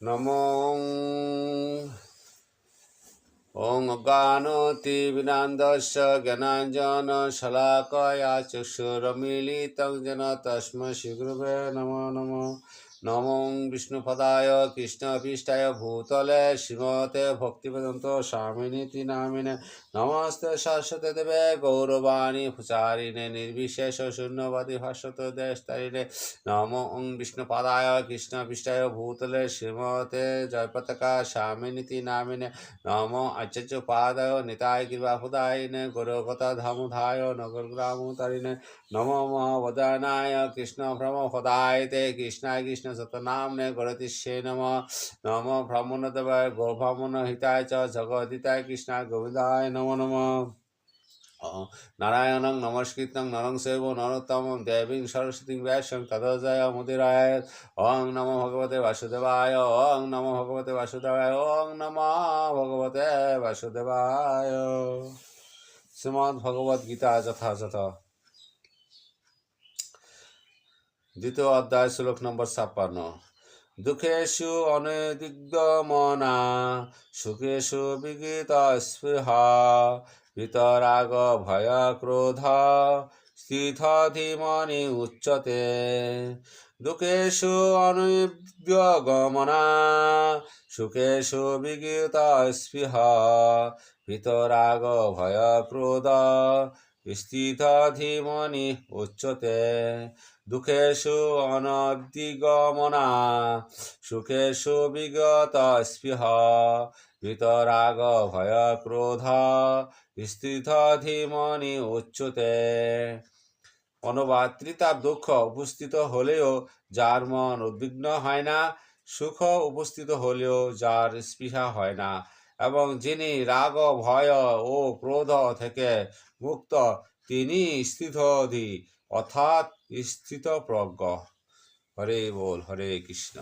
নমো ওং অজ্ঞানতিমিরান্ধস্য জ্ঞানাঞ্জনশলাকয়া চক্ষুরুন্মিলিतं येन তস্मै শ্রীগুরবে নমো নমো। নমো বিষ্ণুপদায় কৃষ্ণপৃষ্ঠায় ভূতলে শ্রীমতে ভক্তিবেদান্ত স্বামিনীতি নামিনে। নমস্তে সরস্বতী দেবে গৌরবাণী প্রচারিণে নির্বিশেষ শূন্যবাদী ভাস্বতোদেশতারিণে। নমো বিষ্ণুপদায় কৃষ্ণপৃষ্ঠায় ভূতলে শ্রীমতে জয়পতাকা স্বামিনীতি নামিনে। নমো আচার্যপাদায় নিতায় কৃপাপদায়িনে গৌরকথা ধামোধায় নগরগ্রামতারিণে। নমো মহাবদানায় কৃষ্ণ ব্রহ্মপদায়তে কৃষ্ণায় কৃষ্ণ সতনামনে গরতিষ্যে নমঃ। নমো ব্রাহ্মণদেবায় গোব্রাহ্মণ হিতায় চ জগদ্ধিতায় কৃষ্ণায় গোবিন্দায় নমো নমঃ। নারায়ণং নমস্কৃত্যং নরং চৈব নরোত্তমং দেবীং সরস্বতীং ব্যাসং ততো জয়মুদীরয়ে। ওং নমো ভগবতে বাসুদেবায়। ওং নমো ভগবতে বাসুদেবায়। ওং নমো ভগবতে বাসুদেবায়। শ্রীমদ্ ভগবদ গীতা যথাযথ দ্বিতীয় অধ্যায় শ্লোক নম্বর 56। দুঃখেষু অনদিগ্ধমনা সুখেষু বিগত স্পৃহা বিতরাগ ভয় ক্রোধ স্থিতধীমনি উচ্যতে। দুঃখেষু অনুদ্যগমনা সুখেষু বিগত স্পৃহা বিতরাগ ভয় ক্রোধ স্থিতধীমনি উচ্যতে। দুঃখেষু অনদিগমনা সুখেষু বিগত স্পৃহা বিতরাগ ভয় ক্রোধ স্থিতধীমনি উচ্যতে। অনুবাদ: ত্রিতাপ দুঃখ উপস্থিত হলেও যার মন উদ্বিগ্ন হয় না, সুখ উপস্থিত হলেও যার স্পৃহা হয় না, এবং যিনি রাগ ভয় ও ক্রোধ থেকে মুক্ত তিনি স্থিতধী অর্থাৎ স্থিতপ্রজ্ঞ। হরে বল, হরে কৃষ্ণ।